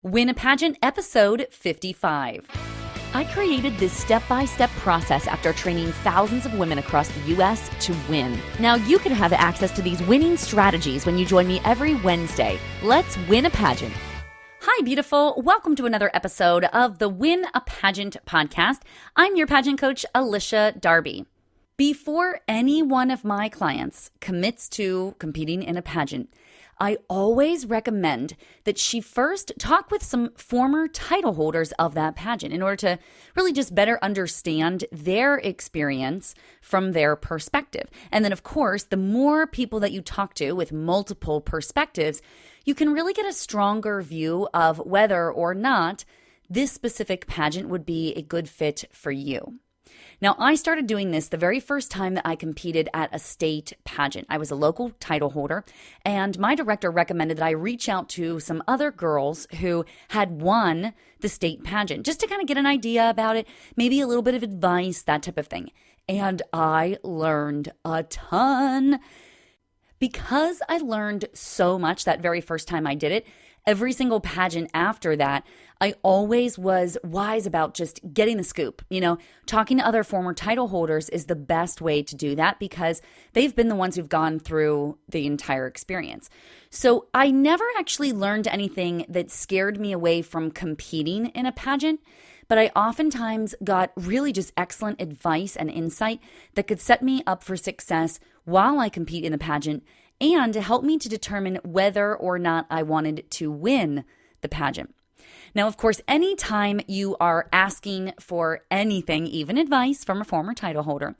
Win a Pageant, episode 55. I created this step-by-step process after training thousands of women across the U.S. to win. Now you can have access to these winning strategies when you join me every Wednesday. Let's win a pageant. Hi, beautiful. Welcome to another episode of the Win a Pageant podcast. I'm your pageant coach, Alycia Darby. Before any one of my clients commits to competing in a pageant, I always recommend that she first talk with some former title holders of that pageant in order to really just better understand their experience from their perspective. And then, of course, the more people that you talk to with multiple perspectives, you can really get a stronger view of whether or not this specific pageant would be a good fit for you. Now, I started doing this the very first time that I competed at a state pageant. I was a local title holder, and my director recommended that I reach out to some other girls who had won the state pageant, just to kind of get an idea about it, maybe a little bit of advice, that type of thing. And I learned a ton. Because I learned so much that very first time I did it, every single pageant after that, I always was wise about just getting the scoop. Talking to other former title holders is the best way to do that because they've been the ones who've gone through the entire experience. So I never actually learned anything that scared me away from competing in a pageant, but I oftentimes got really just excellent advice and insight that could set me up for success while I compete in the pageant and to help me to determine whether or not I wanted to win the pageant. Now, of course, anytime you are asking for anything, even advice from a former title holder,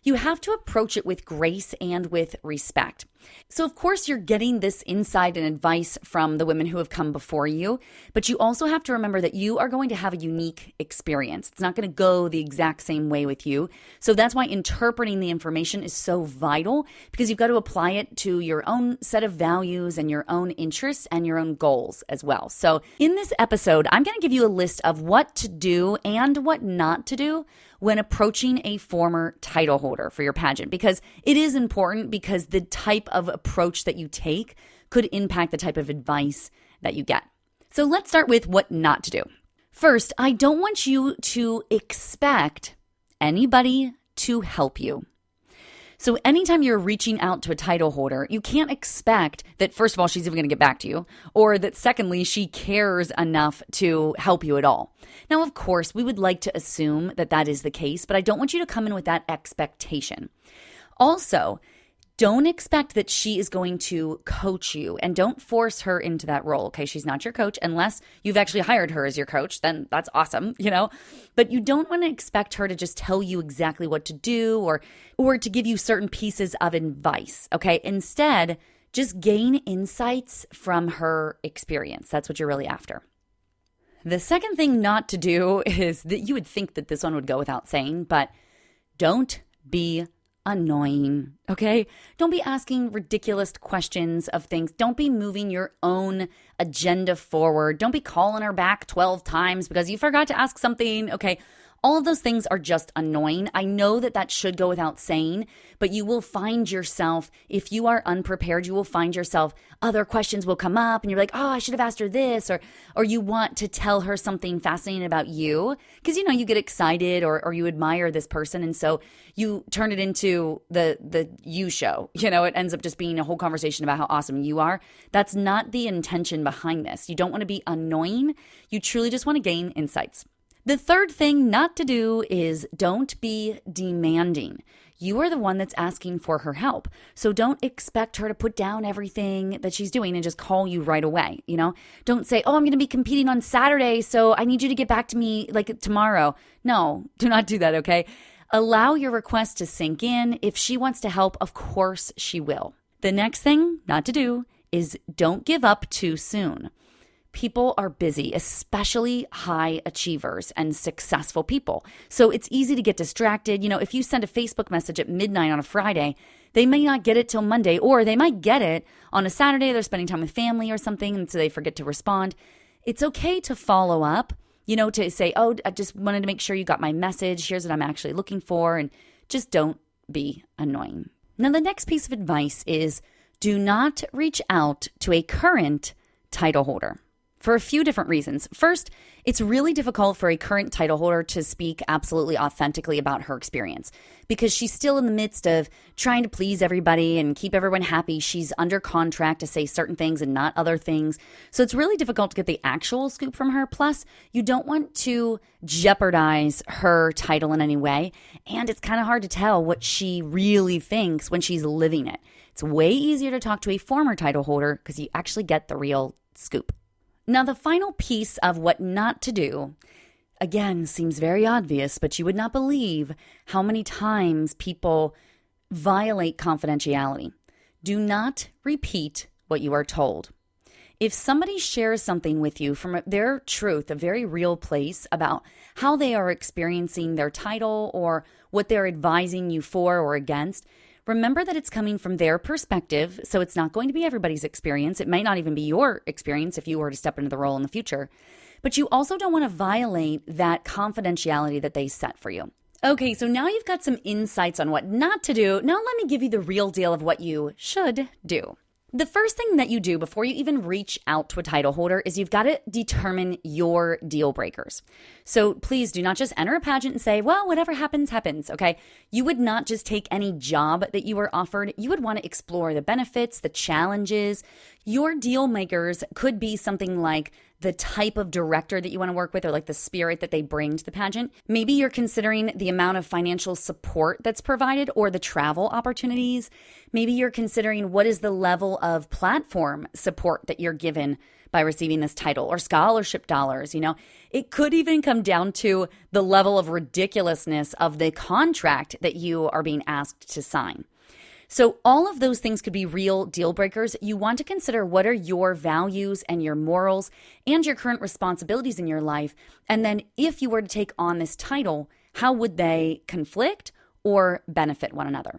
you have to approach it with grace and with respect. So, of course, you're getting this insight and advice from the women who have come before you, but you also have to remember that you are going to have a unique experience. It's not going to go the exact same way with you. So that's why interpreting the information is so vital because you've got to apply it to your own set of values and your own interests and your own goals as well. So in this episode, I'm going to give you a list of what to do and what not to do when approaching a former title holder for your pageant, because it is important because the type of approach that you take could impact the type of advice that you get. So let's start with what not to do. First, I don't want you to expect anybody to help you. So anytime you're reaching out to a title holder, you can't expect that, first of all, she's even going to get back to you, or that secondly, she cares enough to help you at all. Now, of course, we would like to assume that that is the case, but I don't want you to come in with that expectation. Also, don't expect that she is going to coach you and don't force her into that role. Okay, she's not your coach unless you've actually hired her as your coach. Then that's awesome, But you don't want to expect her to just tell you exactly what to do or to give you certain pieces of advice. Okay, instead, just gain insights from her experience. That's what you're really after. The second thing not to do is that you would think that this one would go without saying, but don't be annoying, okay? Don't be asking ridiculous questions of things. Don't be moving your own agenda forward. Don't be calling her back 12 times because you forgot to ask something, okay? All of those things are just annoying. I know that should go without saying, but you will find yourself, if you are unprepared, you will find yourself, other questions will come up and you're like, oh, I should have asked her this, or you want to tell her something fascinating about you because, you get excited or you admire this person. And so you turn it into the you show, it ends up just being a whole conversation about how awesome you are. That's not the intention behind this. You don't want to be annoying. You truly just want to gain insights. The third thing not to do is don't be demanding. You are the one that's asking for her help. So don't expect her to put down everything that she's doing and just call you right away. Don't say, oh, I'm going to be competing on Saturday, so I need you to get back to me like tomorrow. No, do not do that, okay? Allow your request to sink in. If she wants to help, of course she will. The next thing not to do is don't give up too soon. People are busy, especially high achievers and successful people. So it's easy to get distracted. If you send a Facebook message at midnight on a Friday, they may not get it till Monday, or they might get it on a Saturday. They're spending time with family or something, and so they forget to respond. It's okay to follow up, to say, oh, I just wanted to make sure you got my message. Here's what I'm actually looking for. And just don't be annoying. Now, the next piece of advice is do not reach out to a current title holder. for a few different reasons. First, it's really difficult for a current title holder to speak absolutely authentically about her experience because she's still in the midst of trying to please everybody and keep everyone happy. She's under contract to say certain things and not other things. So it's really difficult to get the actual scoop from her. Plus, you don't want to jeopardize her title in any way. And it's kind of hard to tell what she really thinks when she's living it. It's way easier to talk to a former title holder because you actually get the real scoop. Now, the final piece of what not to do, again, seems very obvious, but you would not believe how many times people violate confidentiality. Do not repeat what you are told. If somebody shares something with you from their truth, a very real place about how they are experiencing their title or what they're advising you for or against, remember that it's coming from their perspective, so it's not going to be everybody's experience. It might not even be your experience if you were to step into the role in the future. But you also don't want to violate that confidentiality that they set for you. Okay, so now you've got some insights on what not to do. Now let me give you the real deal of what you should do. The first thing that you do before you even reach out to a title holder is you've got to determine your deal breakers. So please do not just enter a pageant and say, well, whatever happens, happens, okay? You would not just take any job that you were offered. You would want to explore the benefits, the challenges. Your deal makers could be something like the type of director that you want to work with or like the spirit that they bring to the pageant. Maybe you're considering the amount of financial support that's provided or the travel opportunities. Maybe you're considering what is the level of platform support that you're given by receiving this title or scholarship dollars. It could even come down to the level of ridiculousness of the contract that you are being asked to sign. So all of those things could be real deal breakers. You want to consider what are your values and your morals and your current responsibilities in your life. And then if you were to take on this title, how would they conflict or benefit one another?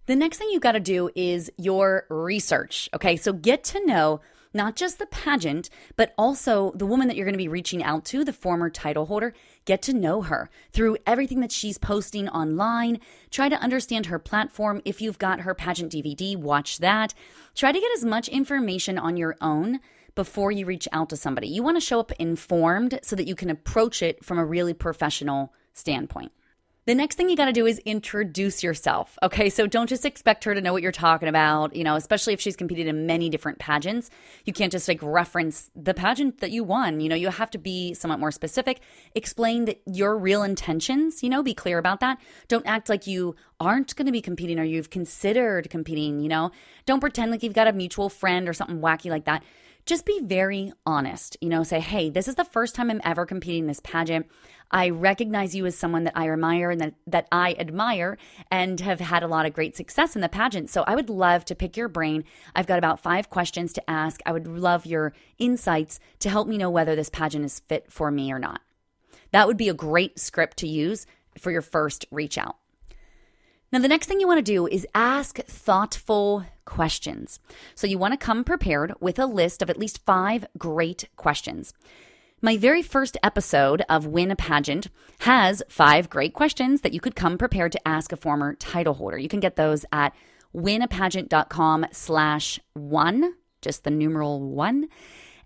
The next thing you got to do is your research. Okay, so get to know not just the pageant, but also the woman that you're going to be reaching out to, the former title holder. Get to know her through everything that she's posting online. Try to understand her platform. If you've got her pageant DVD, watch that. Try to get as much information on your own before you reach out to somebody. You want to show up informed so that you can approach it from a really professional standpoint. The next thing you got to do is introduce yourself. Okay, so don't just expect her to know what you're talking about, especially if she's competed in many different pageants. You can't just reference the pageant that you won. You have to be somewhat more specific. Explain that your real intentions, be clear about that. Don't act like you aren't going to be competing or you've considered competing, Don't pretend like you've got a mutual friend or something wacky like that. Just be very honest, say, hey, this is the first time I'm ever competing in this pageant. I recognize you as someone that I admire and that I admire and have had a lot of great success in the pageant. So I would love to pick your brain. I've got about 5 questions to ask. I would love your insights to help me know whether this pageant is fit for me or not. That would be a great script to use for your first reach out. Now, the next thing you want to do is ask thoughtful questions. So you want to come prepared with a list of at least 5 great questions. My very first episode of Win a Pageant has 5 great questions that you could come prepared to ask a former title holder. You can get those at winapageant.com/1, just the numeral 1.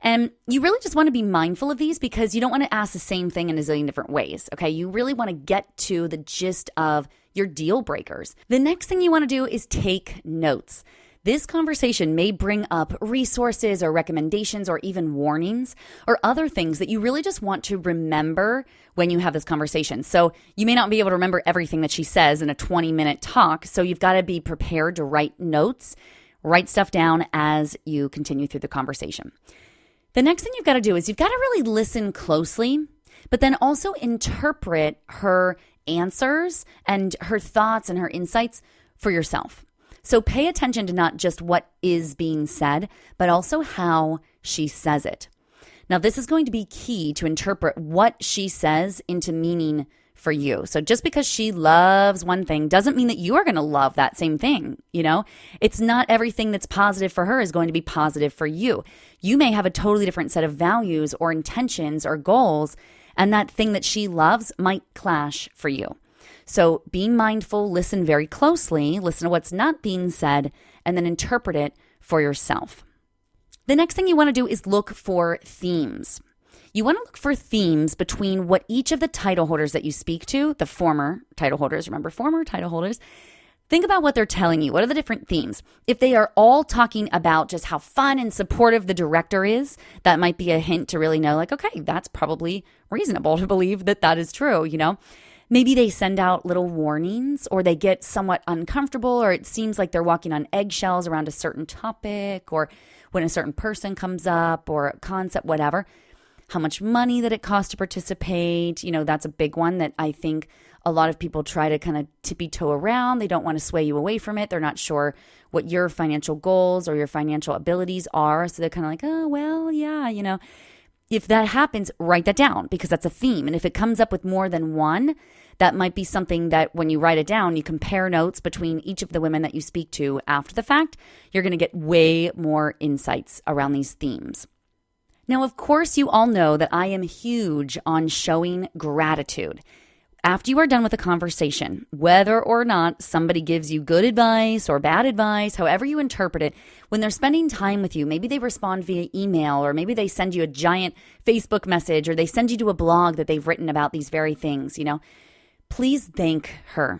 And you really just want to be mindful of these because you don't want to ask the same thing in a zillion different ways, okay? You really want to get to the gist of your deal breakers. The next thing you want to do is take notes. This conversation may bring up resources or recommendations or even warnings or other things that you really just want to remember when you have this conversation. So you may not be able to remember everything that she says in a 20-minute talk, so you've got to be prepared to write notes, write stuff down as you continue through the conversation. The next thing you've got to do is you've got to really listen closely, but then also interpret her answers and her thoughts and her insights for yourself. So pay attention to not just what is being said, but also how she says it. Now, this is going to be key to interpret what she says into meaning for you. So just because she loves one thing doesn't mean that you are going to love that same thing. It's not everything that's positive for her is going to be positive for you. You may have a totally different set of values or intentions or goals, and that thing that she loves might clash for you. So be mindful, listen very closely, listen to what's not being said, and then interpret it for yourself. The next thing you want to do is look for themes. You want to look for themes between what each of the title holders that you speak to, the former title holders, remember former title holders, think about what they're telling you. What are the different themes? If they are all talking about just how fun and supportive the director is, that might be a hint to really know, like, okay, that's probably reasonable to believe that that is true, you know? Maybe they send out little warnings, or they get somewhat uncomfortable, or it seems like they're walking on eggshells around a certain topic, or when a certain person comes up, or a concept, whatever. How much money that it costs to participate, you know, that's a big one that I think a lot of people try to kind of tippy-toe around. They don't want to sway you away from it. They're not sure what your financial goals or your financial abilities are. So they're kind of like, oh, well, yeah, you know. If that happens, write that down, because that's a theme. And if it comes up with more than one, that might be something that when you write it down, you compare notes between each of the women that you speak to after the fact. You're going to get way more insights around these themes. Now, of course, you all know that I am huge on showing gratitude. After you are done with a conversation, whether or not somebody gives you good advice or bad advice, however you interpret it, when they're spending time with you, maybe they respond via email, or maybe they send you a giant Facebook message, or they send you to a blog that they've written about these very things, you know, please thank her.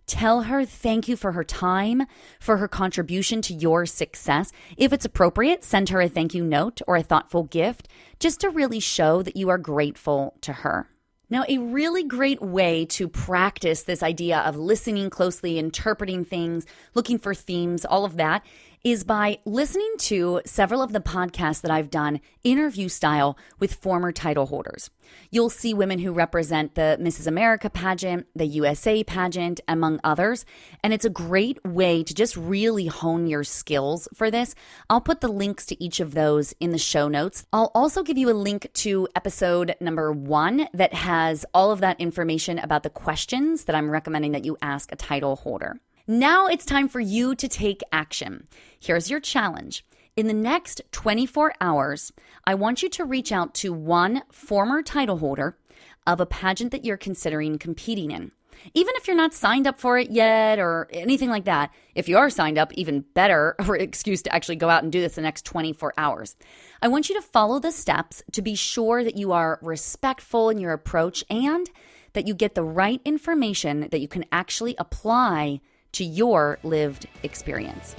Tell her thank you for her time, for her contribution to your success. If it's appropriate, send her a thank you note or a thoughtful gift, just to really show that you are grateful to her. Now, a really great way to practice this idea of listening closely, interpreting things, looking for themes, all of that, is by listening to several of the podcasts that I've done interview style with former title holders. You'll see women who represent the Mrs. America pageant, the USA pageant, among others. And it's a great way to just really hone your skills for this. I'll put the links to each of those in the show notes. I'll also give you a link to episode number 1 that has all of that information about the questions that I'm recommending that you ask a title holder. Now it's time for you to take action. Here's your challenge. In the next 24 hours, I want you to reach out to one former title holder of a pageant that you're considering competing in. Even if you're not signed up for it yet or anything like that, if you are signed up, even better, or excuse to actually go out and do this the next 24 hours. I want you to follow the steps to be sure that you are respectful in your approach and that you get the right information that you can actually apply to your lived experience.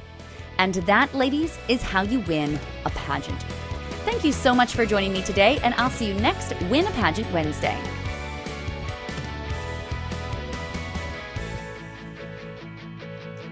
And that, ladies, is how you win a pageant. Thank you so much for joining me today, and I'll see you next Win a Pageant Wednesday.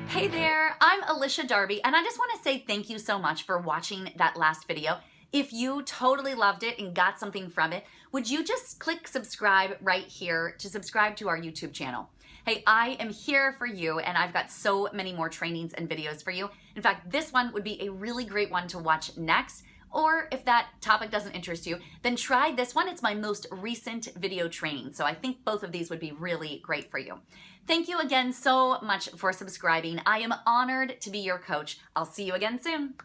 Hey there, I'm Alycia Darby, and I just want to say thank you so much for watching that last video. If you totally loved it and got something from it, would you just click subscribe right here to subscribe to our YouTube channel? Hey, I am here for you, and I've got so many more trainings and videos for you. In fact, this one would be a really great one to watch next. Or if that topic doesn't interest you, then try this one. It's my most recent video training. So I think both of these would be really great for you. Thank you again so much for subscribing. I am honored to be your coach. I'll see you again soon.